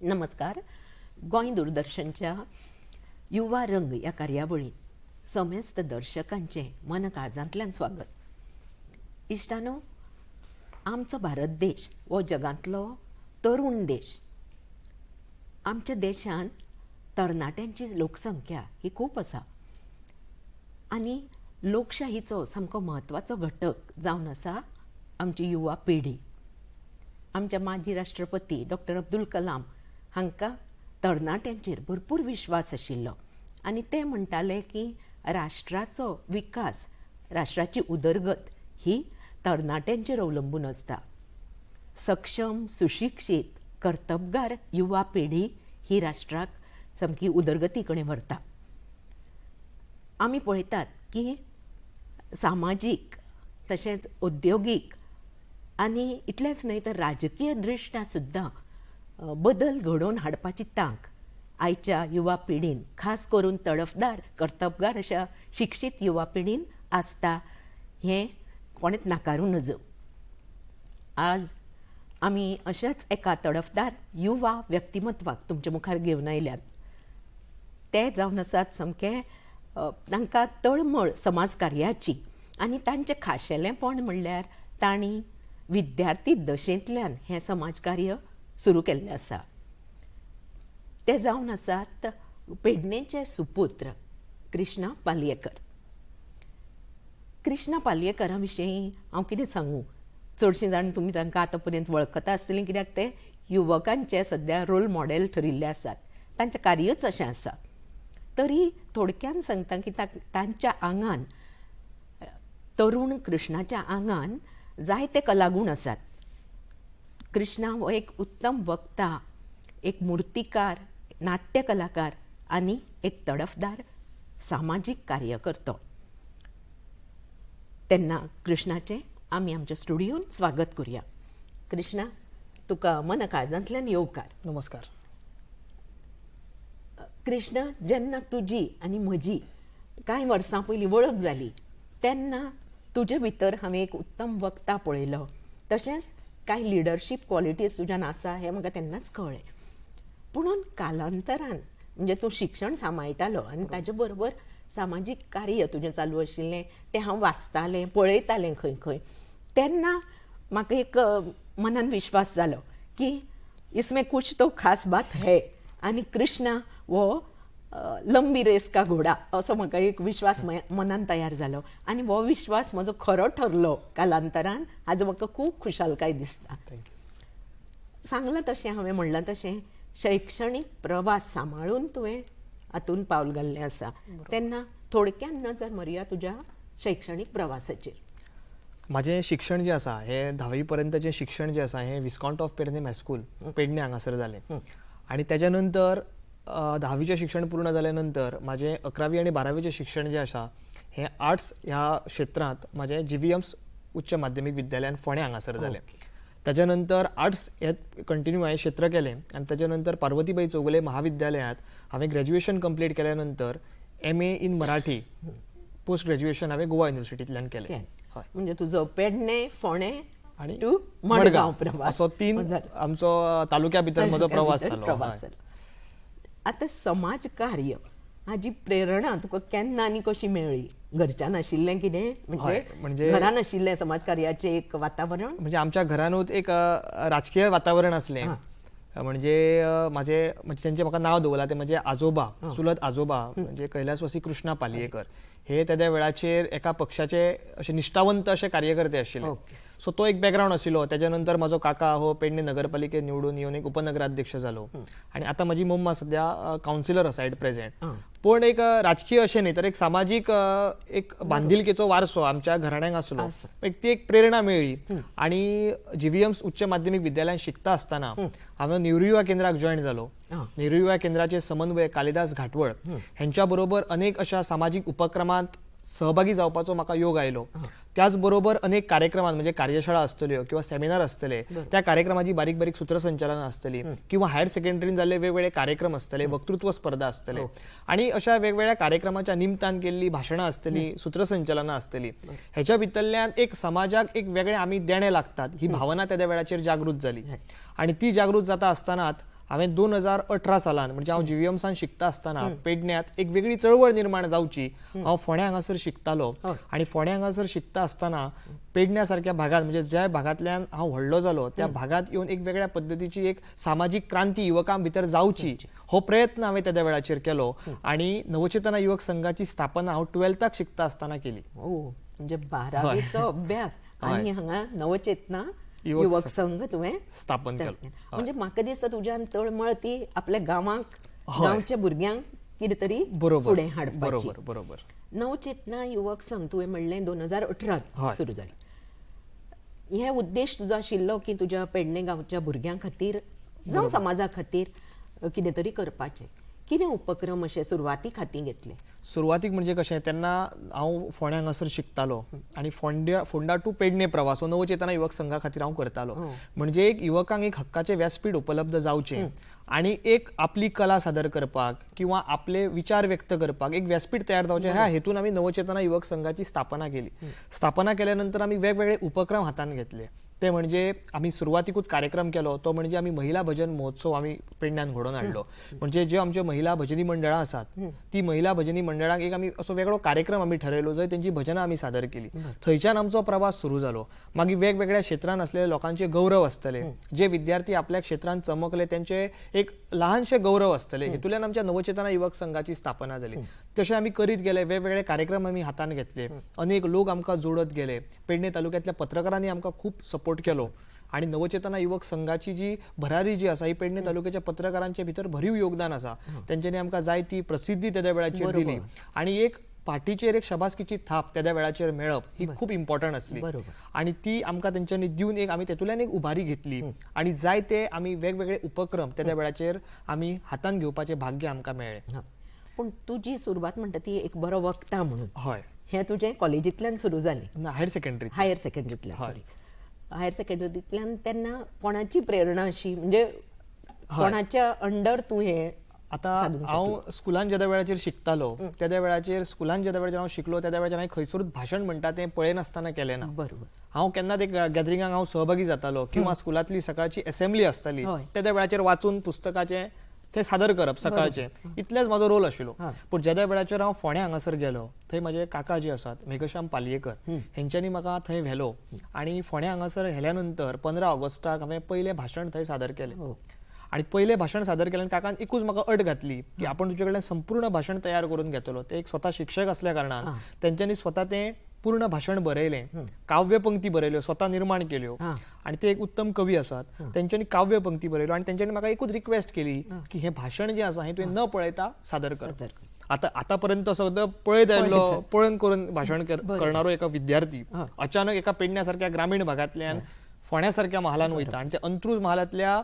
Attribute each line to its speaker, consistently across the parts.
Speaker 1: नमस्कार. गोंय दूरदर्शनच्या युवा रंग या कार्यावळीत समेस्त दर्शकांचे मन काळजांतल्यान स्वागत. इश्टानो, आमचो भारत देश हो जगांतलो तरुण देश. आमच्या देशांत तरणाट्यांची लोकसंख्या ही खूप आसा आनी लोकशाहीचो सामको म्हत्वाचो घटक जावन आसा आमची युवा पिढी. आमच्या माजी राष्ट्रपती डॉक्टर अब्दुल कलाम हांकां तरणाट्यांचेर भरपूर विश्वास आशिल्लो आनी ते म्हणटाले की राष्ट्राचो विकास, राष्ट्राची उदरगत ही तरणाट्यांचेर अवलंबून आसता. सक्षम, सुशिक्षीत, कर्तबगार युवा पिढी ही राष्ट्राक सामकी उदरगती कडेन व्हरता. आमी पळयतात की सामाजीक तशेंच उद्योगीक आनी इतलेंच न्हय तर राजकीय दृश्ट्या सुद्दां बदल घडोवन हाडपाची तांक आयच्या युवा पिढीन, खास करून तडफदार, कर्तबगार अशा शिक्षीत युवा पिढीन आसता हें कोणेच नाकारूं नजो. आज आमी अशाच एका तडफदार युवा व्यक्तिमत्वाक तुमच्या मुखार घेवन आयल्यात. ते जावन आसात सामके तांकां तळमळ समाजकार्याची आनी तांचें खाशेलेंपण म्हणल्यार तांणी विद्यार्थी दशेंतल्यान हें समाजकार्य सुरू केल्लें आसा. ते जावन आसात पेडणेचे सुपुत्र कृष्णा पालयेकर. कृष्णा पालयेकरा विशीं हांव कितें सांगूं? चडशीं जाण तुमी तांकां आतां पर्यंत वळखता आसतलीं, कित्याक ते युवकांचे सद्या रोल मॉडेल ठरिल्ले आसात. तांचें कार्यच अशें आसा. तरी थोडक्यान सांगता की तांच्या आंगान, तरूण कृष्णाच्या आंगान जायते कलागूण आसात. कृष्णा हो एक उत्तम वक्ता, एक मुर्तीकार, नाट्य कलाकार आनी एक तडफदार सामाजीक कार्यकर्तो. तेन्ना कृष्णाचें आमी आमच्या स्टुडियोंत स्वागत करुया. कृष्णा, तुका मन काळजांतल्यान येवकार.
Speaker 2: नमस्कार.
Speaker 1: कृष्णा, जेन्ना तुजी आनी म्हजी कांय वर्सां पयलीं वळख जाली तेन्ना तुजे भितर हांवें एक उत्तम वक्ता पळयलो. तशेंच कांय लिडरशीप क्वॉलिटीज तुज्यान आसा हें म्हाका तेन्नाच कळ्ळें. पुणून कालांतरान म्हणजे तूं शिक्षण सांबाळटालो आनी ताजे बरोबर सामाजीक कार्य तुजें चालू आशिल्लें तें हांव वाचतालें, पळयतालें खंय खंय. तेन्ना म्हाका एक मनान विश्वास जालो की इसमें कुछ तो खास बात है. आनी कृष्णा हो लंबी रेस का घोडा असो म्हाका एक विश्वास मनान तयार जालो आनी हो विश्वास म्हजो खरो ठरलो कालांतरान. हाजो म्हाका खूब खुशालकाय दिसता. सांगलां तशें, हांवें म्हणलां तशें शैक्षणीक प्रवास सांबाळून तुवें हातून पावल घाल्लें आसा. तेन्ना थोडक्यान नजर मारुया तुज्या शैक्षणीक प्रवासाचेर.
Speaker 2: माझें शिक्षण जें आसा हें 10वी पर्यंतचें शिक्षण जें आसा हें विस्कॉन्ट ऑफ पेडणे हायस्कूल पेडणे हांगासर जालें. आनी तेच्या नंतर 10वीचें शिक्षण पूर्ण जाल्या नंतर म्हाजें 11वी आनी 12वीचें शिक्षण जें आसा हें आर्ट्स ह्या क्षेत्रांत म्हाजें GVMS उच्च माध्यमीक विद्यालयान फोंडें हांगासर जालें. तेच्या नंतर आर्ट्स हें कंटिन्यू हांवें क्षेत्र केलें आनी तेच्या नंतर पार्वतीबाई चौगुले महाविद्यालयांत हांवें ग्रॅज्युएशन कंप्लीट केल्या नंतर MA in Marathi post graduation हांवें गोवा युनिवर्सिटींतल्यान केलें.
Speaker 1: म्हणजे तुजो पेडणे, फोंडें
Speaker 2: आनी
Speaker 1: टू मडगांव प्रवास
Speaker 2: असो 3 आमचो तालुक्या भितर म्हजो प्रवास जालो.
Speaker 1: आतां समाज कार्य हाजी प्रेरणा तुका केन्ना आनी कशी मेळ्ळी? घरच्यान आशिल्लें कितें, म्हणजे घरान आशिल्लें समाज कार्याचें एक वातावरण?
Speaker 2: म्हणजे आमच्या घरानूच एक राजकीय वातावरण आसलें. म्हणजे तेंचें म्हाका नांव दवरलां तें म्हजे आजोबा, चुलत आजोबा म्हणजे कैलासवासी कृष्णा पालयेकर. हे त्या वेळाचेर एका पक्षाचे अशे निश्ठावंत अशे कार्यकर्ते आशिल्ले. सो तो एक बॅकग्रावंड आशिल्लो. तेच्या नंतर म्हजो काका हो पेडणे नगरपालिकेत निवडून येवन एक उपनगराध्यक्ष जालो आनी आतां म्हजी मम्मा सद्या कावन्सिलर आसा एट प्रेझेंट. पूण एक राजकीय अशें न्ही तर एक सामाजीक एक बांधिलकेचो वारसो आमच्या घराण्याक आसलो. ती एक प्रेरणा मेळ्ळी. आनी GVMS उच्च माध्यमीक विद्यालयात शिकता आसतना हांवें नेहरू युवा केंद्राक जॉयन जालो. नेहरू युवा केंद्राचे समन्वय कालिदास घाटवळ हेंच्या बरोबर अनेक अशा सामाजीक उपक्रमांत सहभागी जावपाचो म्हाका योग आयलो. त्याच बरोबर अनेक कार्यक्रमांत म्हणजे कार्यशाळा आसतल्यो किंवा सेमिनार आसतले, त्या कार्यक्रमाची बारीक बारीक सूत्रसंचालनां आसतलीं किंवा हायर सेकंडरीन जाल्ले वेगवेगळे कार्यक्रम आसतले, वक्तृत्व स्पर्धा आसतले आनी अशा वेगवेगळ्या कार्यक्रमाच्या निमतान केल्लीं भाशणां आसतलीं, सूत्रसंचालनां आसतलीं. हेच्या भितरल्यान एक समाजाक एक वेगळे आमी देणे लागतात ही भावना त्या वेळाचेर जागृत जाली. आनी ती जागृत जाता आसतनाच हांवें 2018 सालान म्हणजे हांव GVMसान शिकता आसतना पेडण्यात एक वेगळी चळवळ निर्माण जावची हांव फोंड्या हांगासर शिकतालो आनी फोंड्या हांगासर शिकता आसतना पेडण्या सारक्या भागात म्हणजे ज्या भागांतल्यान हांव व्हडलो जालो त्या भागात येवन एक वेगळ्या पद्धतीची एक सामाजीक क्रांती युवकां भितर जावची हो प्रयत्न हांवें त्या वेळाचेर केलो आनी नवचेतना युवक संघाची स्थापना हांव 12थाक शिकता आसतना केली.
Speaker 1: म्हणजे 12वीचो अभ्यास आनी हांगा नवचेतना युवक संघ तुवें
Speaker 2: स्थापन केलो.
Speaker 1: म्हणजे म्हाका दिसता तुज्यान तळमळ ती आपल्या गांवांक गांवच्या भुरग्यांक कितें तरी फुडें हाडपाची.
Speaker 2: बरोबर.
Speaker 1: नवचेतना युवक संघ तुवें म्हणलें 2018 सुरू जालें. हे उद्देश तुजो आशिल्लो की तुज्या पेडणे गांवच्या भुरग्यां खातीर जावं समाजा खातीर कितें तरी करपाचें. कितें उपक्रम अशे सुरवातीक हाती घेतले?
Speaker 2: सुरवातीक म्हणजे कशें तेन्ना हांव फोंड्या हांगासर शिकतालो आनी फोंडा टू पेडणे प्रवास हो नवचेतना युवक संघा खातीर हांव करतालो. म्हणजे एक युवकांक एक हक्काचें व्यासपीठ उपलब्ध जावचें आनी एक आपली कला सादर करपाक किंवा आपले विचार व्यक्त करपाक एक व्यासपीठ तयार जावचें ह्या हेतून आमी नवचेतना युवक संघाची स्थापना केली. स्थापना केल्या नंतर आमी वेगवेगळे उपक्रम हातान घेतले. ते म्हणजे आमी सुरवातीकूच कार्यक्रम केलो तो म्हणजे आमी महिला भजन महोत्सव आमी पेडण्यान घडोवन हाडलो. म्हणजे ज्यो आमच्यो महिला भजनी मंडळां आसात ती महिला भजनी मंडळांक एक आमी असो वेगळो कार्यक्रम आमी ठरयलो जंय तेंची भजनां आमी सादर केली. थंयच्यान आमचो प्रवास सुरू जालो. मागीर वेगवेगळ्या क्षेत्रांत आसलेले लोकांचे गौरव आसतले. जे विद्यार्थी आपल्या क्षेत्रांत चमकले तेंचे एक ल्हानशे गौरव आसतले. हेतूंतल्यान आमच्या नवचेतना युवक संघाची स्थापना जाली. तशें आमी करीत गेले. वेगवेगळे कार्यक्रम आमी हातान घेतले. अनेक लोक आमकां जोडत गेले. पेडणे तालुक्यातल्या पत्रकारांनी आमकां खूब सपोर्ट केलो आणि नवचेतना युवक संघाची जी भरारी जी आसा ही पेडणे तालुक्याच्या पत्रकारांच्या भितर भरीव योगदान आसा. तेंच्यांनी आमकां जाय ती प्रसिद्धी त्या वेळाचेर दिली आणि एक पार्टीचेर एक शबासकीची थाप त्या वेळाचेर मेळप ही खूप इम्पॉर्टंट आसली आणि ती आमकां तेंच्यांनी दिवन एक आमी तेतूंतल्यान एक उभारी घेतली आणि जाय ते आमी वेगवेगळे उपक्रम त्या वेळाचेर आमी हातान घेवपाचे भाग्य आमकां मेळ्ळें.
Speaker 1: पूण तुजी सुरवात म्हणटा ती एक बरो वक्ता म्हणून.
Speaker 2: हय.
Speaker 1: हें तुजें कॉलेजींतल्यान सुरू जालें?
Speaker 2: हायर सेकंडरींतल्यान
Speaker 1: सॉरी हायर सेकंडरींतल्यान तेन्ना कोणाची प्रेरणा अशी म्हणजे कोणाच्या अंडर तूं हें
Speaker 2: आता हांव स्कुलान ज्या वेळाचेर शिकतालो त्या वेळाचेर स्कुलान ज्या वेळाचेर हांव शिकलो त्या वेळाचेर हांवें खंयसरूच भाशण म्हणटा तें पळयनासतना केलें ना.
Speaker 1: बरोबर.
Speaker 2: हांव केन्नाच एक गॅदरिंगाक हांव सहभागी जातालो किंवा स्कुलांतली सकाळची असेंब्ली आसताली त्या वेळाचेर वाचून पुस्तकाचें ते सादर करप सकाळचे इतलेच म्हाजो रोल आशिल्लो. पूण ज्या वेळाचेर हांव फोंड्या हांगासर गेलो थंय म्हाजे काका जे आसात मेघश्याम पालयेकर हेंच्यांनी म्हाका थंय व्हेलो आनी फोंड्या हांगासर व्हेल्या नंतर 15 ऑगस्टाक हांवें पयलें भाशण थंय सादर केलें. आणि पयलें भाशण सादर केल्यान काकान एकूच म्हाका अट घातली की आपण तुजे कडल्यान संपूर्ण भाशण तयार करून घेतलो. ते एक स्वता शिक्षक असल्या कारणान तेंच्यांनी स्वता तें पूर्ण भाशण बरयलें. काव्य पंक्ती बरयल्यो स्वता निर्माण केल्यो आणि ते एक उत्तम कवी आसात तेंच्यांनी काव्य पंक्ती बरयल्यो आणि तेंच्यांनी म्हाका एकूच रिक्वेस्ट केली की हें भाशण जें आसा हें तुवें न पळयता सादर कर. आतापर्यंत सगळं पळयत आयिल्लो पळोवन करून भाशण करणारो एका विद्यार्थी अचानक एका पेडण्यासारख्या ग्रामीण भागांतल्यान फोंड्यासारख्या महालान वयता आणि ते अंत्रूज महालांतल्या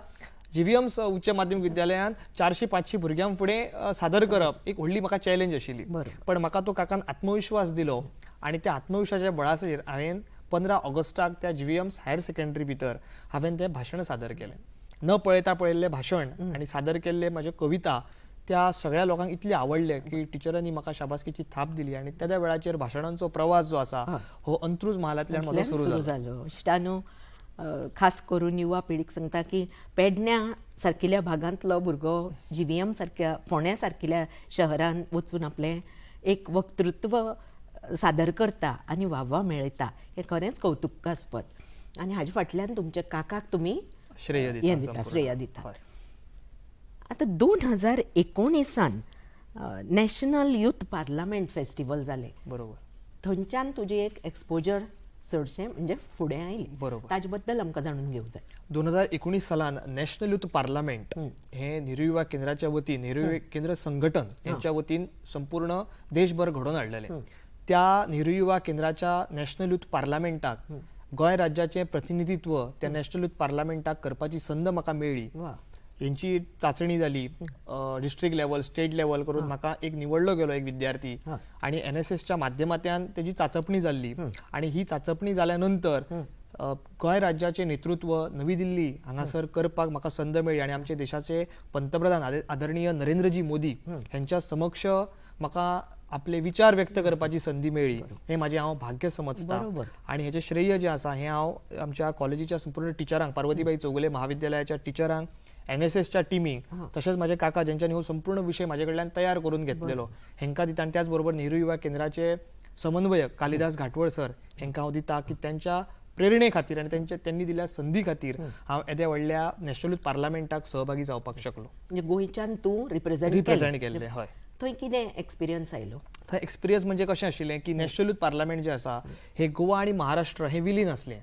Speaker 2: GVM उच्च माध्यमिक विद्यालयान 400-500 भुरग्यां फुडें सादर करप एक व्हडली म्हाका चॅलेंज आशिल्ली. पण म्हाका तो काकान आत्मविश्वास दिलो आणि त्या आत्मविश्वासाच्या बळाचेर हांवें 15 ऑगस्टाक त्या GVM हायर सेकंडरी भितर हांवें तें भाशण सादर केलें. न पळयता पळयल्लें भाशण आणि सादर केल्ले म्हाज्यो कविता त्या सगळ्या लोकांक इतले आवडले की टिचरांनी म्हाका शाबासकीची थाप दिली आणि त्या वेळाचेर भाशणांचो प्रवास जो आसा हो अंत्रूज महालांतल्यान म्हाजो सुरू जालो.
Speaker 1: इश्टानो, खास करून युवा पिढीक सांगता की पेडण्या सारकिल्या भागांतलो भुरगो GVM सारक्या फोंड्या सारकिल्या शहरान वचून आपलें एक वक्तृत्व सादर करता आनी वाह मेळयता हें खरेंच कौतुकास्पद. आनी हाजे फाटल्यान तुमच्या काकाक तुमी श्रेय दिता. आता 2019 नॅशनल युथ पार्लमेंट फेस्टिवल जालें.
Speaker 2: बरोबर.
Speaker 1: थंयच्यान तुजी एक एक्सपोजर चडशें म्हणजे फुडें आयली.
Speaker 2: बरोबर.
Speaker 1: ताजे बद्दल आमकां जाणून घेवंक जाय.
Speaker 2: 2019 सालान नॅशनल युथ पार्लमेंट हे नेहरू युवा केंद्राच्या वतीन नेहरू युवा केंद्र संघटन यांच्या वतीन संपूर्ण देशभर घडोवन हाडलेलें. त्या नेहरू युवा केंद्राच्या नॅशनल युथ पार्लमेंटाक गोंय राज्याचें प्रतिनिधित्व त्या नॅशनल युथ पार्लमेंटाक करपाची संद म्हाका मेळ्ळी. हेंची चाचणी जाली डिस्ट्रिक्ट लेवल स्टेट लेवल करून म्हाका एक निवडलो गेलो एक विद्यार्थी आणि NSSच्या माध्यमांतल्यान तेजी चाचपणी जाल्ली आणि ही चाचपणी जाल्या नंतर गोंय राज्याचे नेतृत्व नवी दिल्ली हांगासर करपाक म्हाका संद मेळ्ळी आणि आमचे देशाचे पंतप्रधान आदरणीय नरेंद्रजी मोदी यांच्या समक्ष म्हाका आपले विचार व्यक्त करपाची संधी मेळ्ळी हे माझे हांव भाग्य समजता.
Speaker 1: बरोबर.
Speaker 2: आणि हेचे श्रेय जे आसा हे हांव आमच्या कॉलेजीच्या संपूर्ण टिचरांक, पार्वतीबाई चौगुले महाविद्यालयाच्या टिचरांक, NSSच्या टीमीक, तसेच माझे काका ज्यांच्यानी हो संपूर्ण विषय माझ्या कडल्यान तयार करून घेतलेलो हेंका दिता. आणि त्याचबरोबर नेहरू युवा केंद्राचे समन्वयक कालिदास घाटवळ सर हेंका हांव दिता की त्यांच्या प्रेरणे खातीर आणि त्यांनी दिल्या संधी खातीर हांव येद्या व्हडल्या नॅशनल युथ पार्लमेंटाक सहभागी जावपाक शकलो.
Speaker 1: म्हणजे गोंयच्यान तूं
Speaker 2: रिप्रेझेंट केल्लें. हय.
Speaker 1: थंय कितें एक्सपिरियन्स आयलो?
Speaker 2: थंय एक्सपिरियन्स म्हणजे कशें आशिल्लें की नॅशनल युथ पार्लमेंट जें आसा हे गोवा आनी महाराष्ट्र हे विलीन आसलें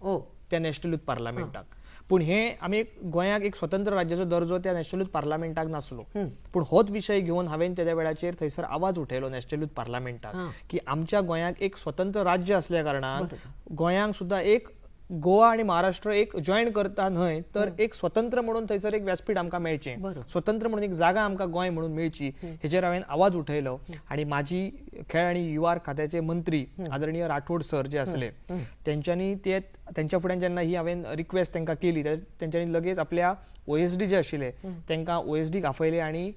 Speaker 2: त्या नॅशनल युथ पार्लमेंटाक. पूण हे आमी गोंयाक एक स्वतंत्र राज्याचो दर्जो त्या नॅशनल युथ पार्लमेंटाक नासलो. पूण होच विशय घेवन हांवें त्या वेळाचेर थंयसर आवाज उठयलो नॅशनल युथ पार्लमेंटाक की आमच्या गोंयाक एक स्वतंत्र राज्य असल्या कारणान गोंयांक सुद्धा एक गोवा आणि महाराष्ट्र एक जॉईन करता न्हय तर एक स्वतंत्र म्हणून थंयसर एक व्यासपीठ आमकां मेळचें, स्वतंत्र म्हणून एक जागा आमकां गोंय म्हणून मेळची हेचेर हांवें आवाज उठयलो. आणि माजी खेळ आणि युवा खात्याचे मंत्री आदरणीय राठोड सर जे आसले त्यांच्यांनी त्यांच्या फुड्यान जेन्ना ही हांवें रिक्वेस्ट तांकां केली तेंच्यांनी लगेच आपल्या OSD जे आशिल्ले तांकां OSDक आफयले. आणि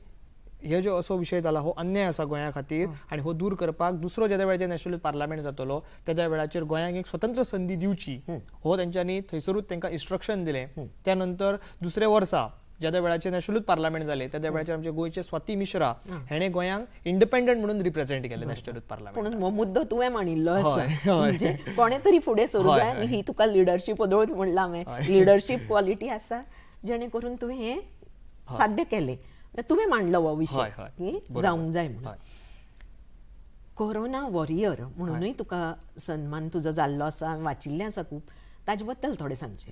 Speaker 2: हे जो असो विषय जाला हो अन्याय आसा गोंया खातीर आणि हो दूर करपाक दुसरो ज्या वेळाचेर नॅशनल पार्लमेंट जातलो त्या वेळाचेर गोंयांक एक स्वतंत्र संधी दिवची हो तेंच्यांनी थंयसरूच तांकां इन्स्ट्रक्शन दिलें. त्यानंतर दुसऱ्या वर्सा ज्या वेळाचेर नॅशनल पार्लमेंट जाले त्या वेळाचेर आमचे गोंयचे स्वाती मिश्रा हेणे गोंयांक इंडिपेंडंट म्हणून रिप्रेझेंट केले नॅशनल पार्लमेंट.
Speaker 1: म्हणून हो मुद्दो तुवें मांडिल्लो आसा. म्हणजे कोणे तरी फुडें सरूं जाय आनी ही तुका लिडरशीप वदळूच म्हणला हांवें. लिडरशीप क्वॉलिटी आसा जेणे करून तुवें हें साध्य केलें. तुवें मांडलो हो विशय जावंक जाय म्हणून. कोरोना वॉरियर म्हणूनय तुका सन्मान तुजो जाल्लो आसा, वाचिल्लें आसा खूब. ताजे बद्दल थोडें सांगचें.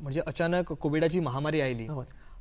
Speaker 2: म्हणजे अचानक कोविडाची महामारी आयली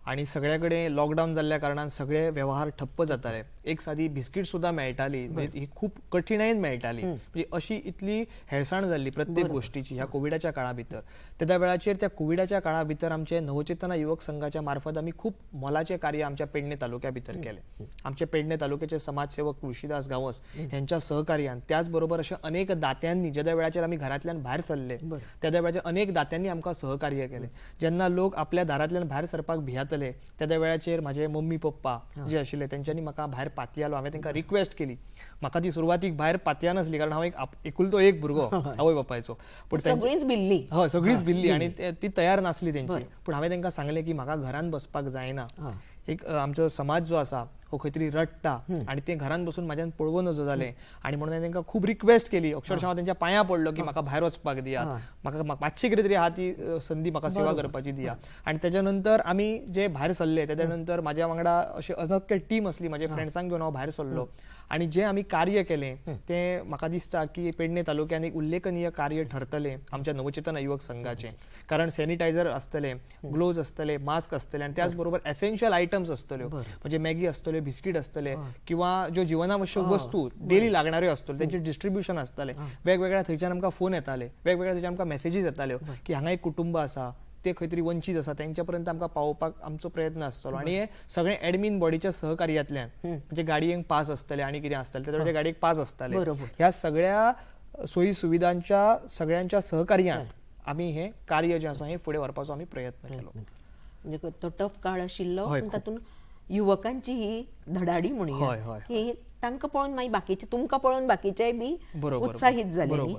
Speaker 2: आणि सगळ्याकडे लॉकडाऊन जाल्ल्या कारणान सगळे व्यवहार ठप्प जाताले. एक साधी बिस्कीट सुद्धा मेळटाली ही खूप कठीणाईन मेळटाली. म्हणजे अशी इतली हेळसाण जाल्ली प्रत्येक गोष्टीची ह्या कोविडाच्या काळा भितर. त्या वेळाचेर त्या कोविडाच्या काळा भितर आमचे नवचेतना युवक संघाच्या मार्फत आमी खूप मोलाचे कार्य आमच्या पेडणे तालुक्या भितर केले. आमचे पेडणे तालुक्याचे समाजसेवक तुळशीदास गावस यांच्या सहकार्यान त्याचबरोबर अशा अनेक दात्यांनी ज्या वेळाचेर आमी घरांतल्यान भायर सरले त्या वेळाचेर अनेक दात्यांनी आमकां सहकार्य केले. जेन्ना लोक आपल्या दारांतल्यान भायर सरपाक भियातले त्या वेळाचेर माझे मम्मी पप्पा जे आशिल्ले त्यांच्यानी म्हाका भायर पातयालो. हांवें तांकां रिक्वेस्ट केली. म्हाका ती सुरवातीक भायर पातया नासली कारण हांव एक एकुलतो एक भुरगो आवय बापायचो. पूण
Speaker 1: सगळींच भिल्ली.
Speaker 2: हय सगळीच भिल्ली आणि ती तयार नासली तेंची. पूण हांवें तांकां सांगलें की म्हाका घरान बसपाक जायना. एक आमचो समाज जो आसा हो खंय तरी रडटा आणि ते घरान बसून म्हाज्यान पळोवन नजो जालें. आणि म्हणून हांवें तांकां खूब रिक्वेस्ट केली. अक्षरशः हांव तेंच्या पांयां पडलो की म्हाका भायर वचपाक दियात, म्हाका मातशी कितें तरी आहा ती संधी म्हाका सेवा करपाची दिया. आणि त्याच्या नंतर आमी जे भायर सरले त्याच्या नंतर म्हाज्या वांगडा अशी अनक्य टीम असली, म्हाज्या फ्रेंड्सांक घेवन हांव भायर सरलो. आणि जे आमी कार्य केलें ते म्हाका दिसता की पेडणे तालुक्यान एक उल्लेखनीय कार्य ठरतलें आमच्या नवचेतना युवक संघाचें. कारण सॅनिटायझर आसतले, ग्लोव्ज आसतले, मास्क आसतले आणि त्याचबरोबर एसेन्शियल आयटम्स आसतल्यो. म्हणजे मॅगी आसतल्यो, बिस्कीट आसतले किंवा ज्यो जीवनावश्यक वस्तू डेली लागणाऱ्यो आसतल्यो त्यांचे डिस्ट्रिब्युशन आसतले. वेगवेगळ्या थंयच्यान आमकां फोन येताले, वेगवेगळ्या थंयच्यान आमकां मेसेजीस येताल्यो की हांगा एक कुटुंब आसा ते खंय तरी वंचीत आसा त्यांच्या पर्यंत आमकां पावोवपाक आमचो प्रयत्न आसतलो. आणि हे सगळे ऍडमिन बॉडीच्या सहकार्यातल्यान म्हणजे गाडयेक पास आसतले आणि कितें आसतले त्या गाडयेक पास आसतले ह्या सगळ्या सोयी सुविधांच्या सगळ्यांच्या सहकार्यान आमी हे कार्य जे आसा हे फुडें व्हरपाचो आमी प्रयत्न केलो.
Speaker 1: म्हणजे तो टफ काळ आशिल्लो पण तातूंत युवकांची ही धडाडी म्हणूया की तांकां पळोवन मागीर बाकीचे तुमकां पळोवन बाकीचे बी उत्साहीत जाले.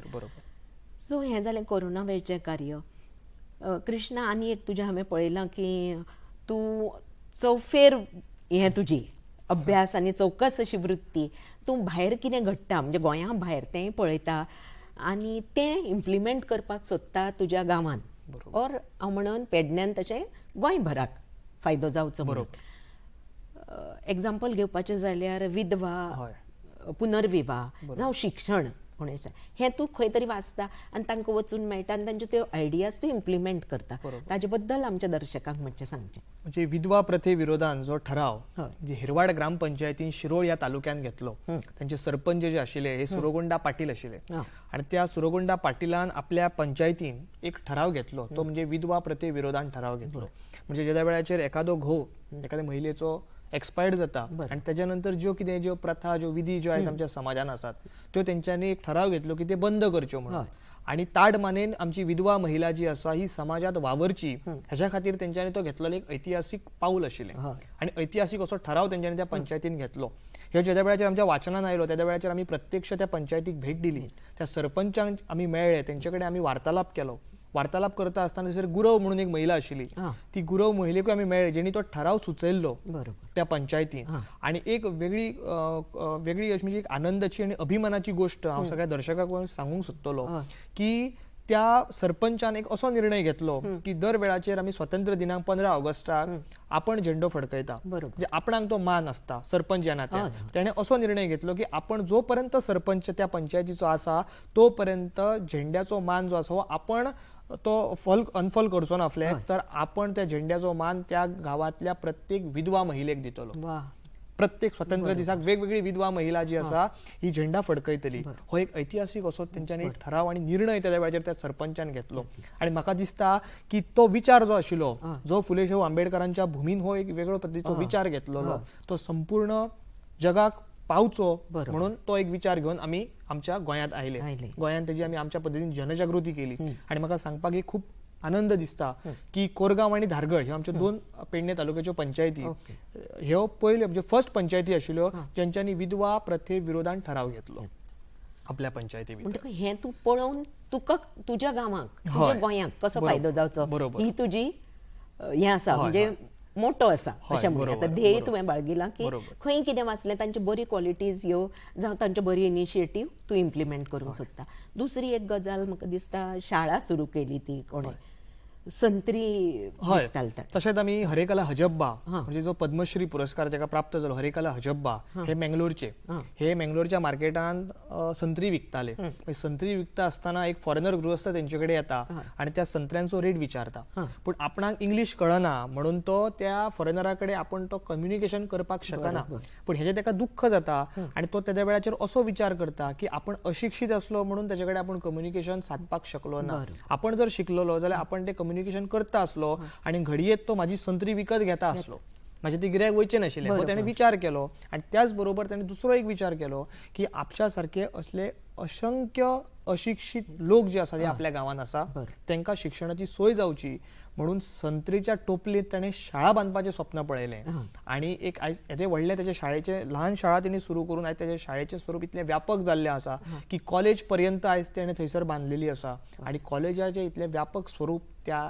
Speaker 1: सो हें जालें कोरोना वेळचें कार्य. कृष्णा आनी एक तुजें हांवें पळयलां की तूं चौफेर हें तुजी अभ्यास आनी चौकस अशी वृत्ती तूं भायर कितें घडटा म्हणजे गोंया भायर तेंय पळयता आनी तें इम्प्लिमेंट करपाक सोदता तुज्या गांवांत. और हांव म्हणून पेडण्यान तशें गोंयभराक फायदो जावचो म्हणून. एग्जाम्पल घेवपाचें जाल्यार विधवा, पुनर्विवाह जावं शिक्षण हे तूं खंय तरी वाचता आनी तांकां वचून मेळटा आनी तांच्यो त्यो आयडियाज तूं इम्प्लिमेंट करता. ताजे बद्दल आमच्या दर्शकांक मातशें सांगचें.
Speaker 2: म्हणजे विधवा प्रथे विरोधान जो ठराव जे हिरवाड ग्रामपंचायतीन शिरोळ ह्या तालुक्यान घेतलो त्यांचे सरपंच जे आशिल्ले हे सुरगोंडा पाटील आशिल्ले. आणि त्या सुरगोंडा पाटीलान आपल्या पंचायतीन एक ठराव घेतलो तो म्हणजे विधवा प्रथे विरोधान ठराव घेतलो. म्हणजे ज्या वेळाचेर एखादो घोव एखाद्या महिलेचो एक्सपायर्ड जाता आणि त्याच्यानंतर ज्यो प्रथा ज्यो विधी ज्यो आहेत आमच्या समाजान आसात त्यो तेंच्यांनी एक ठराव घेतलो की ते बंद करच्यो म्हणून. आणि ताड मानेन आमची विधवा महिला जी आसा ही समाजात वावरची ह्याच्या खातीर तेंच्यांनी तो घेतलेलो एक ऐतिहासीक पाऊल आशिल्लें. आणि ऐतिहासीक असो ठराव तेंच्यांनी त्या पंचायतीन घेतलो. ह्यो ज्या वेळाचेर आमच्या वाचनान आयलो त्या वेळाचेर आमी प्रत्यक्ष त्या पंचायतीक भेट दिली, त्या सरपंचांक आमी मेळ्ळे, तेंचे कडेन आमी वार्तालाप केलो. वार्तालाप करता आसतना थंयसर गुरव म्हणून एक महिला आशिल्ली, ती गुरव महिलेकूय आमी मेळ्ळे, जेणी तो ठराव सुचयल्लो त्या पंचायतीन. आणि एक वेगळी म्हणजे एक आनंदाची आणि अभिमानाची गोष्ट हांव सगळ्या दर्शकांक सांगूंक सोदतलो की त्या सरपंचान एक असो निर्णय घेतलो की दर वेळाचेर आमी स्वातंत्र्य दिनांक 15 ऑगस्टाक आपण झेंडो फडकयता, म्हणजे आपणाक तो मान असता सरपंच ह्या नात्यान. त्याने असो निर्णय घेतलो की आपण जोपर्यंत सरपंच त्या पंचायतीचो आसा तोपर्यंत झेंड्याचो मान जो आसा हो आपण तो अनफॉल करचो ना फ्लॅग, तर आपण त्या झेंड्याचो मान त्या गावातल्या प्रत्येक विधवा महिलेक दितलो. प्रत्येक स्वातंत्र्य दिसाक वेगवेगळी विधवा महिला जी आसा ही झेंडा फडकयतली. हो एक ऐतिहासिक असो तेंच्यांनी ठराव आणि निर्णय त्या वेळाचेर त्या सरपंचान घेतलो. आणि म्हाका दिसता की तो विचार जो आशिल्लो, जो फुले शाहू आंबेडकरांच्या भूमीन हो एक वेगळो पद्धतीचो विचार घेतलेलो, तो संपूर्ण जगाक पावचो म्हणून तो एक विचार घेऊन आमी आमच्या गोंयांत आयले. गोंयांत तेजी आमी आमच्या पद्धतीन जनजागृती केली. आणि म्हाका सांगपाक एक खूप आनंद दिसता की कोरगांव आणि धारगळ ह्यो आमच्यो 2 पेडणे तालुक्याच्यो पंचायती ह्यो पयल्यो म्हणजे फर्स्ट पंचायती आशिल्ल्यो ज्यांच्यांनी विधवा प्रथे विरोधान ठराव घेतलो आपल्या पंचायती भितर.
Speaker 1: म्हणजे हे तू पळोवन तुका तुज्या गांवाक तुज्या गोंयांक कसो फायदो जावचो ही तुजी हे आसा, म्हणजे मोठो आसा अशें म्हणून. आतां ध्येय तुवें बाळगिलां की खंय कितें वाचलें तांच्यो बरी क्वॉलिटीज ह्यो जावं तांच्यो बरी इनिशिएटीव तूं इम्प्लिमेंट करूंक सोदता. दुसरी एक गजाल म्हाका दिसता शाळा सुरू केली ती कोणें संत्री विकताले.
Speaker 2: तशेंच आमी हरेकला हजब्बा म्हणजे जो पद्मश्री पुरस्कार जाका प्राप्त जालो हरेकला हजब्बा हे मंगलोरचे, हे मंगलोरच्या मार्केटान संत्री विकताले. संत्री विकता आसतना एक फॉरेनर गृहस्थ तेंचे कडेन येता आणि त्या संत्र्यांचो रेट विचारता, पूण आपणाक इंग्लिश कळना म्हणून तो त्या फॉरेनरा कडेन आपण तो कम्युनिकेशन करपाक शकना. पण हेजे तेका दुःख जाता आणि तो त्या वेळाचेर असो विचार करता की आपण अशिक्षित असलो म्हणून त्याच्या कडेन आपण कम्युनिकेशन साधपाक शकलो ना. आपण जर शिकलोलो जाल्यार आपण ते कम्युनिकेशन करता असलो आणि घडयेत तो माझी संत्री विकत घेता असलो, माझे ते गिरायक वयचे नाशिल्ले. हो त्याने विचार केलो. आणि त्याच बरोबर त्याने दुसरो एक विचार केलो की आपच्या सारखे असले असंख्य अशिक्षित लोक जे आसा ते आपल्या गावात आसा, त्यांना शिक्षणाची सोय जावची म्हणून संत्रीच्या टोपलीत त्याने शाळा बांधपाचे स्वप्न पळयले. आणि एक आयज येदे व्हडले त्याच्या शाळेचे ल्हान शाळा त्यांनी सुरू करून आयज त्याच्या शाळेचे स्वरूप इतले व्यापक जाल्ले आसा की कॉलेज पर्यंत आयज त्याने थंयसर बांधलेली आसा. आणि कॉलेजाचे इतले व्यापक स्वरूप त्या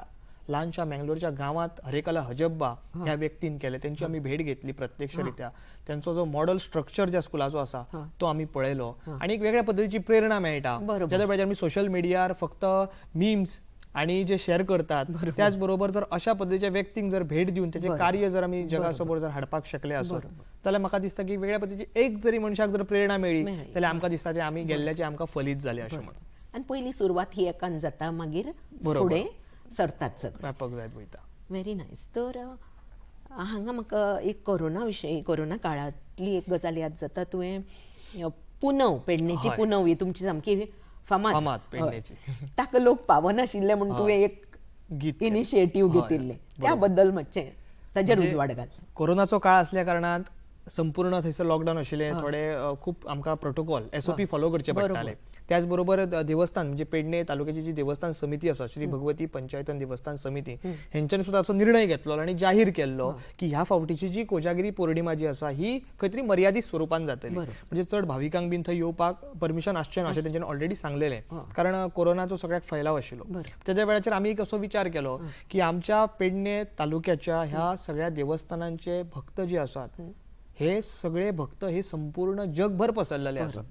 Speaker 2: ल्हानशा मंगलोरच्या गावात हरेकला हजब्बा ह्या व्यक्तीन केले. त्यांची आम्ही भेट घेतली प्रत्यक्षरित्या. त्यांचो जो मॉडेल स्ट्रक्चर ज्या स्कुलाचो आसा तो आम्ही पळयलो आणि एक वेगळ्या पद्धतीची प्रेरणा मेळटा. ज्या वेळार आमी सोशल मिडियार फक्त मीम्स आणि जे शेअर करतात त्याचबरोबर जर अशा पद्धतीच्या व्यक्तींक जर भेट दिवन त्याचे कार्य जर आम्ही जगासमोर जर हाडपाक शकले असत जाल्यार म्हाका दिसता की वेगळ्या पद्धतीची एक जरी मनशाक जर प्रेरणा मेळ्ळी जाल्यार आमकां दिसता ते आमी गेल्ल्याचे आमकां फलीत जाले अशें म्हणून.
Speaker 1: आणि पहिली सुरवात ही एकान जाता मागीर फुडें सरतात
Speaker 2: व्यापक जायत वयता.
Speaker 1: Very nice. तर हांगा म्हाका एक कोरोना विशयी कोरोना काळांतली एक गजाल याद जाता. तुवें पुनव पेडणेची पुनव ही तुमची सामकी फामाद
Speaker 2: पेडणेची,
Speaker 1: ताका लोक पावनाशिल्ले म्हणून तुवें एक गीत इनिशिएटीव घेतिल्ले, त्या बद्दल मातशें ताजेर उजवाड घाल.
Speaker 2: कोरोनाचो काळ असल्या कारणान संपूर्ण थंयसर लॉकडावन आशिल्ले, थोडे खूप आमकां प्रोटोकॉल SOP फॉलो करचे पडटाले. त्याचबरोबर देवस्थान म्हणजे पेडणे तालुक्याची जी देवस्थान समिती आसा, श्री भगवती पंचायतन देवस्थान समिती, हेंच्यानी सुद्दां असो निर्णय घेतलो आणि जाहीर केल्लो की ह्या फावटीची जी कोजागिरी पौर्णिमा जी आसा ही खंय तरी मर्यादित स्वरूपान जातली. म्हणजे चड भाविकांक बीन थंय येवपाक परमिशन आसचें ना अशें तेंच्यांनी ऑलरेडी सांगलेलें, कारण कोरोनाचो सगळ्याक फैलाव आशिल्लो. त्या वेळाचेर आमी एक असो विचार केलो की आमच्या पेडणे तालुक्याच्या ह्या सगळ्या देवस्थानांचे भक्त जे आसात हे सगळे भक्त हे संपूर्ण जगभर पसरलेले आसात.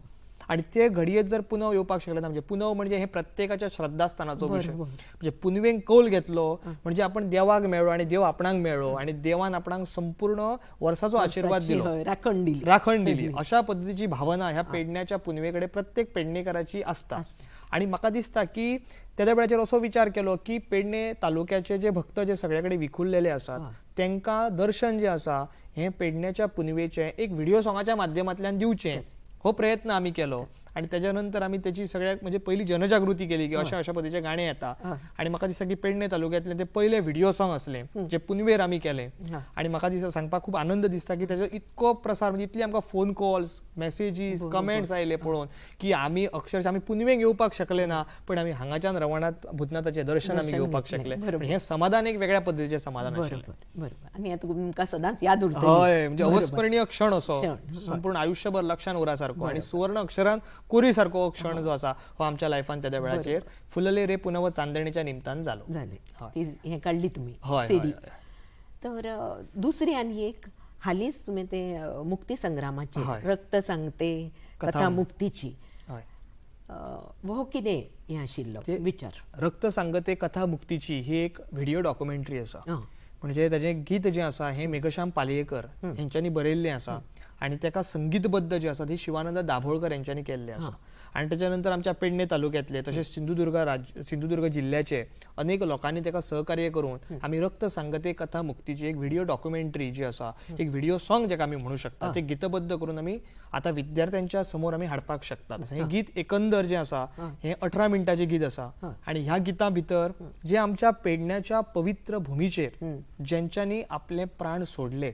Speaker 2: आणि ते घडयेत जर पुनव येवपाक शकले ना, म्हणजे पुनव म्हणजे हे प्रत्येकाच्या श्रद्धास्थानाचो विषय. म्हणजे पुनवेक कौल घेतलो म्हणजे आपण देवाक मेळ्ळो आणि देव आपणाक मेळ्ळो आणि देवान आपणाक संपूर्ण वर्साचो आशीर्वाद दिलो, राखण दिली. अशा पद्धतीची भावना ह्या पेडण्याच्या पुनवेकडे प्रत्येक पेडणेकाराची असता. आणि म्हाका दिसता की त्या वेळाचेर असो विचार केलो की पेडणे तालुक्याचे जे भक्त जे सगळ्याकडे विखुरलेले असतात त्यांना दर्शन जे आसा हे पेडण्याच्या पुनवेचे एक व्हिडिओ सॉंगाच्या माध्यमांतल्यान दिवचें, हो प्रयत्न आमी केलो. आणि त्याच्यानंतर आम्ही त्याची सगळ्यात म्हणजे पहिली जनजागृती केली की अशा अशा पद्धतीचे गाणे येतात आणि म्हाका दिसता की पेडणे तालुक्यातले ते पहिले व्हिडिओ सॉंग असले जे पुनवेर आम्ही केले आणि म्हाका दिसता सांगपाक खूप आनंद दिसता की त्याचो इतको प्रसार म्हणजे इतली आमकां फोन कॉल्स मेसेजीस कमेंट्स आयले पळोवन की आम्ही अक्षरशः आम्ही पुनवेक येवपाक शकले ना पण आम्ही हांगाच्यान रवणात भूतनाथाचे दर्शन आम्ही घेवपाक शकले हे समाधान एक वेगळ्या पद्धतीचे समाधान आशिल्लें.
Speaker 1: बरोबर आणि आता तुमकां सदांच याद उरतली.
Speaker 2: हय म्हणजे अविस्मरणीय क्षण असो संपूर्ण आयुष्यभर लक्षात उरसारखो आणि सुवर्ण अक्षरान कोरी सारको क्षण जो आसा हो आमच्या लायफान त्या वेळाचेर फुलले रे पुनव चांदणीच्या निमतान जाले.
Speaker 1: ती हे काढली तुम्ही सीडी. तर दुसरी आणि एक हालीच तुम्ही ते मुक्ती संग्रामाचे रक्त सांगते कथा मुक्तीची वो कितें हें आशिल्लो विचार.
Speaker 2: रक्त सांगते कथा मुक्तीची ही एक व्हिडिओ डॉक्युमेंटरी आसा. म्हणजे ताजें गीत जें आसा हें मेघश्याम पालयेकर हेंच्यांनी बरयल्लें आसा आणि ताका संगीतबद्ध जे आसा ती शिवानंद दाभोळकर यांच्यानी केल्लें आसा. आणि त्याच्यानंतर आमच्या पेडणे तालुक्यातले तसेच सिंधुदुर्ग जिल्ह्याचे अनेक लोकांनी ताका सहकार्य करून आम्ही रक्त सांगते कथा मुक्तीची एक व्हिडिओ डॉक्युमेंटरी जी आसा एक व्हिडिओ सॉंग जेका आम्ही म्हणू शकता ते गीतबद्ध करून आम्ही आता विद्यार्थ्यांच्या समोर आम्ही हाडपाक शकतात. हे गीत एकंदर जे आसा हे 18 मिनिटांचे गीत आसा आणि ह्या गितां भितर जे आमच्या पेडण्याच्या पवित्र भूमीचेर ज्यांच्यानी आपले प्राण सोडले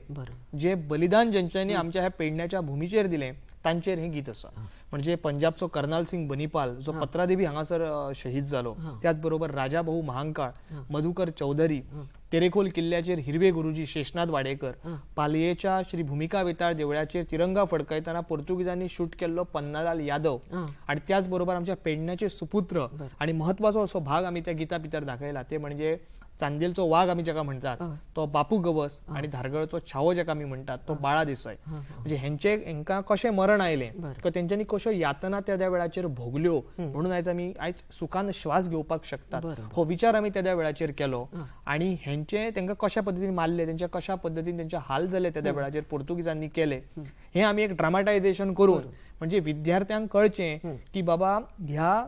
Speaker 2: जे बलिदान ज्यांच्यानी आमच्या ह्या पेडण्याच्या भूमीचेर दिले तांचेर हे गीत आसा. म्हणजे पंजाबचो कर्नाल सिंग बनिपाल जो पत्रादेवी हांगासर शहीद जालो त्याच बरोबर राजा भाऊ महांकाळ मधुकर चौधरी तेरेखोल किल्ल्याचेर हिरवे गुरुजी शेषनाथ वाडेकर पालयेच्या श्री भूमिका वेताळ देवळाचेर तिरंगा फडकयताना पोर्तुगीजांनी शूट केल्लो पन्नालाल यादव आणि त्याच बरोबर आमच्या पेडण्याचे सुपुत्र आणि महत्वाचो असो भाग आम्ही त्या गिता भितर दाखयला ते म्हणजे चांदेलचो वाघ आम्ही जाका म्हणतात तो बापू गवस आणि धारगळचो छावो जाका आम्ही म्हणतात तो बाळा देसाय. म्हणजे हेंका कशें मरण आयलें किंवा तेंच्यांनी कश्यो यातना त्या वेळाचेर भोगल्यो म्हणून आयज सुखान श्वास घेवपाक शकतात हो विचार आम्ही त्या वेळाचेर केलो आणि हेंचे तेंका कशा पद्धतीन मारले तेंच्या कशा पद्धतीन तेंचे हाल जाले त्या वेळाचेर पोर्तुगीजांनी केले हे आम्ही एक ड्रामाटायझेशन करून म्हणजे विद्यार्थ्यांक कळचें की बाबा ह्या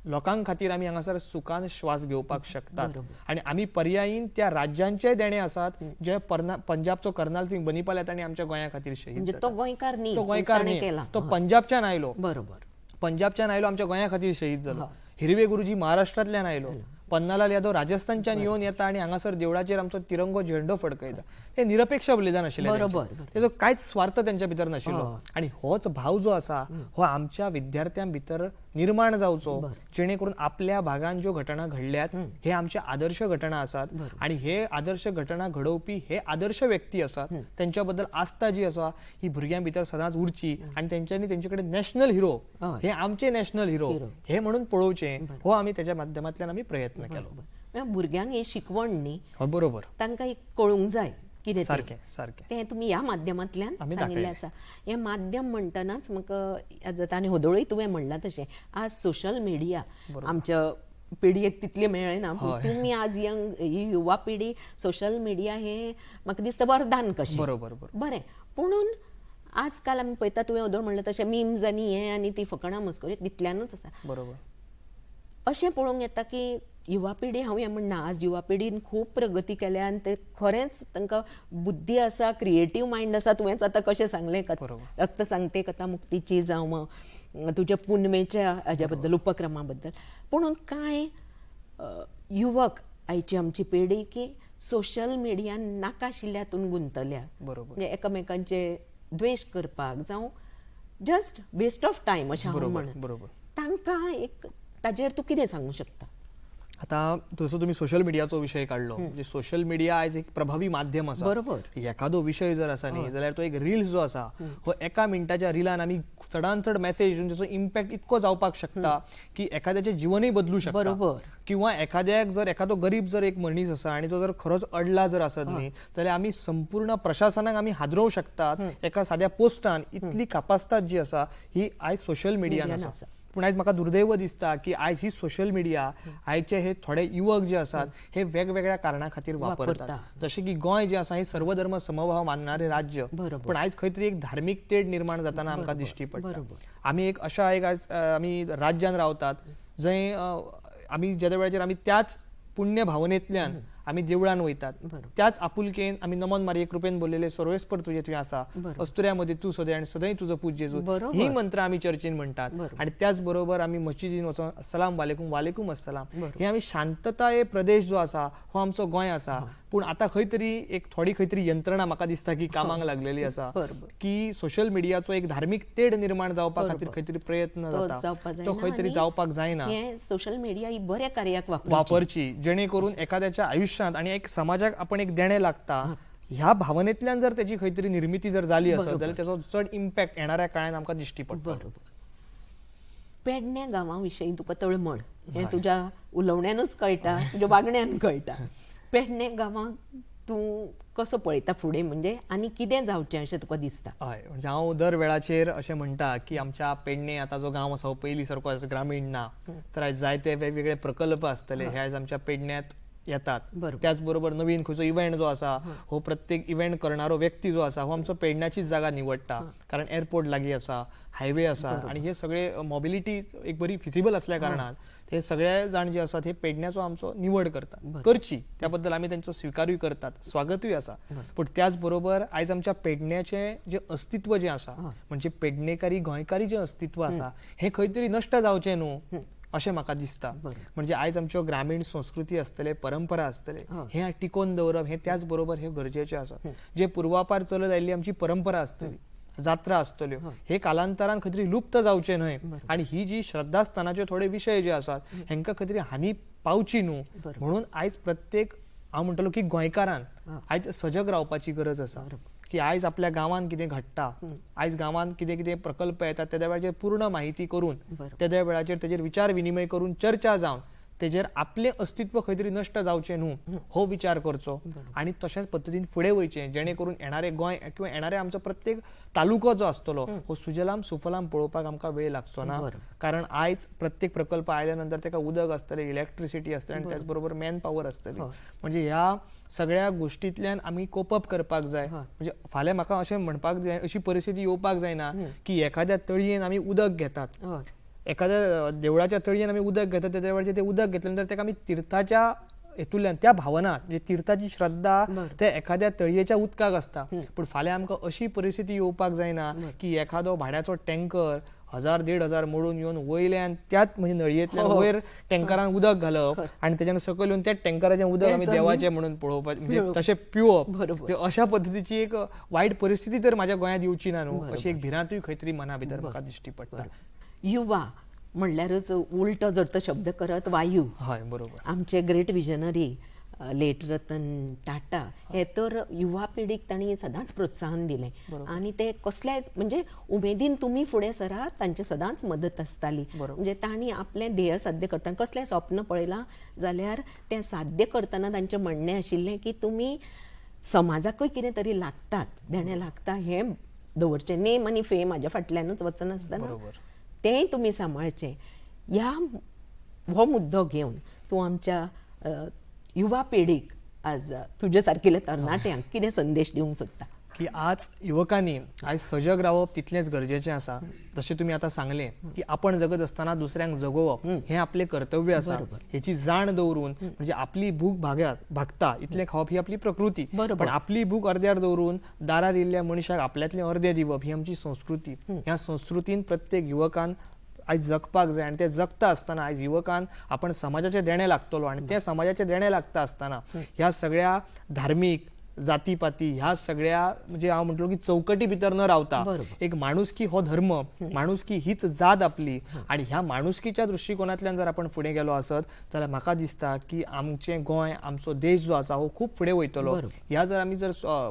Speaker 2: लोकांक खातीर आमी हांगासर सुखान श्वास घेवपाक शकतात आणि आमी पर्यायीन त्या राज्यांचे देणे आसात जे पंजाबचो कर्नाल सिंग बनिपाल तांणी आमच्या गोंया खातीर शहीद
Speaker 1: म्हणजे तो गोंयकार
Speaker 2: न्ही तो पंजाबच्यान आयलो पंजाबच्यान आयलो आमच्या गोंया खातीर शहीद जालो. हिरवे गुरुजी महाराष्ट्रांतल्यान आयलो. पन्नालाल यादव राजस्थानच्यान येवन येता आणि हांगासर देवळाचेर आमचो तिरंगो झेंडो फडकयता. हे निरपेक्ष बलिदान आशिल्लें तेजो कांयच स्वार्थ तेंच्या भितर नाशिल्लो आणि होच भाव जो आसा हो आमच्या विद्यार्थ्यां भितर निर्माण जावचो जेणे करून आपल्या भागान ज्यो घटना घडल्यात हे आमचे आदर्श घटना आसात आणि हे आदर्श घटना घडोवपी हे आदर्श व्यक्ती आसात त्यांच्या बद्दल आस्था जी आसा ही भुरग्यां भितर सदांच उरची आणि तेंच्यांनी तेंचे कडेन नॅशनल हिरो हे आमचे नॅशनल हिरो हे म्हणून पळोवचे हो आम्ही त्याच्या माध्यमांतल्यान आम्ही प्रयत्न केलो.
Speaker 1: भुरग्यांक ही शिकवण न्ही
Speaker 2: बरोबर
Speaker 1: तांकां एक कळूंक जाय कितें
Speaker 2: सारकें
Speaker 1: तें तुमी ह्या माध्यमांतल्यान सांगिल्लें आसा. हें माध्यम म्हणटनाच म्हाका जाता आनी होदोळूय तुवें म्हणलां तशें आज सोशल मिडिया आमच्या पिढयेक तितले मेळना तुमी आज यंग ही युवा पिढी सोशल मिडिया हे म्हाका दिसता वरदान कशें बरें पुणून आजकाल आमी पळयता तुवें होदोळ म्हणलें तशें मिम्स आनी हें आनी ती फकाणां मस्करी तितल्यानूच आसा.
Speaker 2: बरोबर
Speaker 1: अशें पळोवंक येता की युवा पिढी हांव हें म्हणना आज युवा पिढीन खूब प्रगती केल्या आनी ते खरेंच तांकां बुद्धी आसा क्रिएटीव मायंड आसा. तुवेंच आतां कशें सांगलें रक्त सांगते कथा मुक्तीची जावं तुज्या पुनवेच्या हाज्या बद्दल उपक्रमा बद्दल पूण कांय युवक आयची आमची पिढी की सोशल मिडियान नाका आशिल्ल्या हातून गुंतल्या म्हणजे एकामेकांचे द्वेश करपाक जावं जस्ट वेस्ट ऑफ टायम अशें हांव म्हणन तांकां एक ताजेर तूं कितें सांगूंक शकता.
Speaker 2: आता जसो तुम्ही सोशल मिडियाचो विषय काढलो म्हणजे सोशल मिडिया आयज एक प्रभावी माध्यम आसा.
Speaker 1: बरोबर
Speaker 2: एखादो विषय जर आसा न्ही जाल्यार तो एक रील्स जो आसा हो एका मिनटाच्या रिलान आमी चडान चड मेसेज त्याचो इम्पॅक्ट इतको जावपाक शकता की एखाद्याचे जीवनही बदलू शकता.
Speaker 1: बरोबर
Speaker 2: किंवा एखाद्याक जर एखादो गरीब जर एक मनीस आसा आणि तो जर खरोच अडला जर आसत न्ही जाल्यार आमी संपूर्ण प्रशासनाक आमी हादरोवंक शकतात एका साद्या पोस्टान. इतली कापासतात जी आसा ही आयज सोशल मिडियान आसा. पण आयज म्हाका दुर्दैव दिसता की आयज ही सोशल मिडिया आयचे हे थोडे युवक जे असतात हे वेगवेगळ्या कारणा खातीर वापरतात. जसे की गोंय जे आसा हे सर्वधर्म समभाव मानणारे राज्य पण आयज खंय तरी एक धार्मिक तेढ निर्माण जाताना आमकां दिश्टी पडटा. आमी एक अशा एक आयज आमी राज्यान रावतात जंय आमी ज्या वेळाचेर आमी त्याच पुण्य भावनेंतल्यान आमी देवळान वयतात, त्याच आपुलकेन आमी नमन मारये कृपेन बोललेले सर्वेस्पर तुझे तुवें आसा, अस्तुऱ्यामध्ये तू सदय आणि सदय तुजो पूज जेजू, ही मंत्र आमी चर्चीन म्हणटात. आणि त्याच बरोबर आमी मस्जिदीन वचून अस्सलाम वालेकुम वालेकुम अस्सलाम, हे आमी शांतताय प्रदेश जो आसा हो आमचो गोंय आसा. पूण आता खंय तरी एक थोडी खंय तरी यंत्रणा म्हाका दिसता की कामाक लागलेली आसा, की सोशल मिडियाचो एक धार्मिक तेढ निर्माण जावपा खातीर खंय तरी प्रयत्न जाता, तो खंय तरी जावपाक जायना.
Speaker 1: सोशल मीडिया ही बऱ्या कार्याक
Speaker 2: वापरची, जेणे करून एखाद्याच्या आयुष्यात आणि एक समाजाक आपण एक देणे लागता, ह्या भावनेतल्यान जर त्याची खंय तरी निर्मिती जर जाली असेल जाल्यार त्याचो चड इम्पॅक्ट येणाऱ्या काळात आमकां दिश्टी पडटा.
Speaker 1: पेडण्या गांवाविशयी तुका तळमळ हे तुझ्या उलोवण्यानूच कळटा, तुझ्या वागण्यान कळटा. पेडणे गांवाक तूं कसो पळयता फुडें, म्हणजे आनी कितें जावचें अशें तुका दिसता?
Speaker 2: हय, म्हणजे हांव दर वेळाचेर अशें म्हणटा की आमच्या पेडणे आता जो गांव आसा हो पयलीं सारको ग्रामीण ना, तर आयज जायते वेगवेगळे प्रकल्प आसतले हे आयज आमच्या पेडण्यात येतात. त्याच बरोबर नवीन खंयचो इव्हेंट जो आसा हो प्रत्येक इव्हेंट करणारो व्यक्ती जो आसा हो आमचो पेडण्याचीच जागा निवडटा, कारण एअरपोर्ट लागीं आसा, हायवे आसा, आणि हे सगळे मोबिलिटी एक बरी फिजिबल असल्या कारणान हे सगळे जाण जे आसात हे पेडण्याचो आमचो निवड करतात, करची त्या बद्दल आमी तांचो स्वीकारूय करतात, स्वागतूय आसा. पण त्याच बरोबर आयज आमच्या पेडण्याचे जे अस्तित्व जे आसा, म्हणजे पेडणेकारी गोंयकारी जे अस्तित्व आसा हे खंय तरी नश्ट जावचें न्हू अशें म्हाका दिसता. म्हणजे आयज आमच्यो ग्रामीण संस्कृती आसतले, परंपरा आसतले, हे टिकोवन दवरप हे त्याच बरोबर हे गरजेचे आसा. जे पूर्वापार चलत आयिल्ली आमची परंपरा आसतली, जात्रा आसतल्यो, हे कालांतरान खंय तरी लुप्त जावचे न्हय, आणि ही जी श्रद्धास्थानाचे थोडे विषय जे आसात हेंका खंय तरी हानी पावची न्हू, म्हणून आयज प्रत्येक हांव म्हणटलो की गोंयकारान आयज सजग रावपाची गरज आसा. की आयज आपल्या गांवांत कितें घडटा, आयज गांवांत कितें कितें प्रकल्प येतात त्या वेळाचेर पूर्ण माहिती करून, त्या वेळाचेर तेजेर विचार विनिमय करून चर्चा जावन तेजेर आपले अस्तित्व खंय तरी नश्ट जावचें न्हू हो विचार करचो, आणि तशाच पद्दतीन फुडें वयचें, जेणे करून येणारे गोंय किंवा येणारे आमचो प्रत्येक तालुको जो आसतलो हो सुजलाम सुफलाम पळोवपाक आमकां वेळ लागचो ना. कारण आयज प्रत्येक प्रकल्प आयल्या नंतर तेका उदक आसतलें, इलेक्ट्रिसिटी आसतली, आणि त्याच बरोबर मॅन पॉवर आसतली. म्हणजे ह्या सगळ्या गोष्टींतल्यान आमी कोप अप करपाक जाय. म्हणजे फाल्यां म्हाका अशें म्हणपाक जाय, अशी परिस्थिती येवपाक जायना की एखाद्या तळयेन आमी उदक घेतात, एखाद्या देवळाच्या तळयेन आमी उदक घेतात, त्या वेळाचेर ते उदक घेतल्या नंतर तेका आमी तीर्थाच्या हेतूंतल्यान त्या भावना म्हणजे तीर्थाची श्रद्धा ते एखाद्या तळयेच्या उदकाक आसता. पण फाल्यां आमकां अशी परिस्थिती येवपाक जायना की एखादो भाड्याचो टँकर 1000-1500 मोडून येवन वयल्यान त्याच म्हणजे नळयेंतल्यान वयर टँकरान उदक घालप, आणि तेच्यान सकयल येवन त्याच टँकराचें उदक आमी देवाचें म्हणून पळोवपाचें, म्हणजे तशें पिवप. अशा पद्दतीची एक वायट परिस्थिती तर म्हाज्या गोंयांत येवची ना न्हू, अशी एक भिरांतूय खंय तरी मना भितर म्हाका दिश्टी पडटा.
Speaker 1: युवा म्हणल्यारच उलट जर शब्द करत वायू.
Speaker 2: हय, बरोबर.
Speaker 1: आमचे great visionary late Ratan Tata हे तर युवा पिढीक तांणी सदांच प्रोत्साहन दिलें, आणि ते कसल्याय म्हणजे उमेदीन तुमी फुडें सरात, तांचे सदांच मदत आसताली. म्हणजे तांणी आपलें ध्येय साध्य करतना कसलें स्वप्न पळयलां जाल्यार तें साध्य करतना तांचें म्हणणें आशिल्लें की तुमी समाजाकूय कितें तरी लागतात, देणे लागता हें दवरचें. नेम आनी फेम हाज्या फाटल्यानूच वचन आसतना तेंय तुमी सांबाळचें. ह्या हो मुद्दो घेवन तूं आमच्या युवा पिढीक आज तुजे सारकिल्या तरणाट्यांक कितें संदेश दिवंक सोदता?
Speaker 2: की आज युवकांनी आयज सजग रावप तितलेंच गरजेचें आसा. जशें तुमी आतां सांगलें की आपण जगत असताना दुसऱ्यांक जगोवप हें आपलें कर्तव्य आसा. हेची जाण दवरून म्हणजे आपली भूक भागता इतलें खावप ही आपली प्रकृती, पण आपली भूक अर्द्यार दवरून दारार येयल्ल्या मनशाक आपल्यातलें अर्दें दिवप ही आमची संस्कृती. ह्या संस्कृतीन प्रत्येक युवकान आयज जगपाक जाय, आणि ते जगता आसतना आयज युवकान आपण समाजाचे देणे लागतलो, आणि ते समाजाचे देणे लागता आसतना ह्या सगळ्या धार्मीक जातीपाती ह्या सगळ्या म्हणजे हांव म्हणटलो की चौकटी भितर न रावता एक माणुसकी हो धर्म, माणुसकी हीच जात आपली, आणि ह्या माणुसकीच्या दृष्टिकोनांतल्यान जर आपण फुडें गेलो आसत जाल्यार म्हाका दिसता की आमचें गोंय, आमचो देश जो आसा हो खूप फुडें वयतलो. ह्या जर आमी जर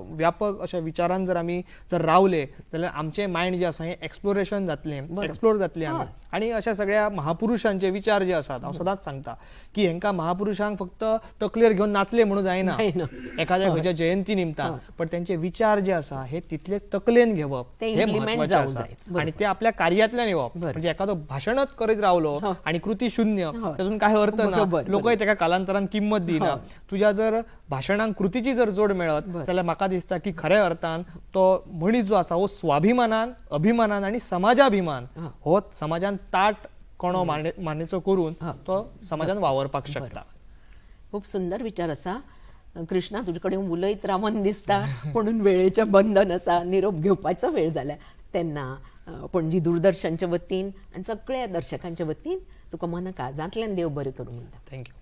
Speaker 2: व्यापक अशा विचारान जर आमी जर रावले जाल्यार आमचें मायंड जे आसा हें एक्सप्लोरेशन जातलें, एक्सप्लोर जातलें आमी. आणि अशा सगळ्या महापुरुषांचे विचार जे आसात हांव सदांच सांगता की हेंका महापुरुषांक फक्त तकलेर घेवन नाचले म्हणून जायना एखाद्या खंयच्या जयंती निमतान, पण त्यांचे विचार जे आसा हे तितलेच तकलेन घेवप हे महत्वाचें आसा, आणि ते आपल्या कार्यातल्यान येवप. म्हणजे एखादो भाशणच करीत रावलो आणि कृती शून्य, तातून काही अर्थ ना, लोकय तेका कालांतरान किंमत दिना. तुझ्या जर भाशणांक कृतीची जर जोड मेळत जाल्यार म्हाका दिसता की खऱ्या अर्थान तो मनीस जो आसा हो स्वाभिमानान, अभिमानान आणि समाजाभिमान हो समाजान ताट कोणो मानेचो करून तो समाजान वावरपाक शकता.
Speaker 1: खूप सुंदर विचार आसा. कृष्णा तुजे कडेन उलयत रावन दिसता म्हणून वेळेच्या बंधन आसा, निरोप घेवपाचो वेळ जाला तेन्ना पणजी दूरदर्शनच्या वतीन आनी सगळ्या दर्शकांच्या वतीन तुका मनाकाजांतल्यान देव बरें करूं म्हणटा.
Speaker 2: थँक्यू.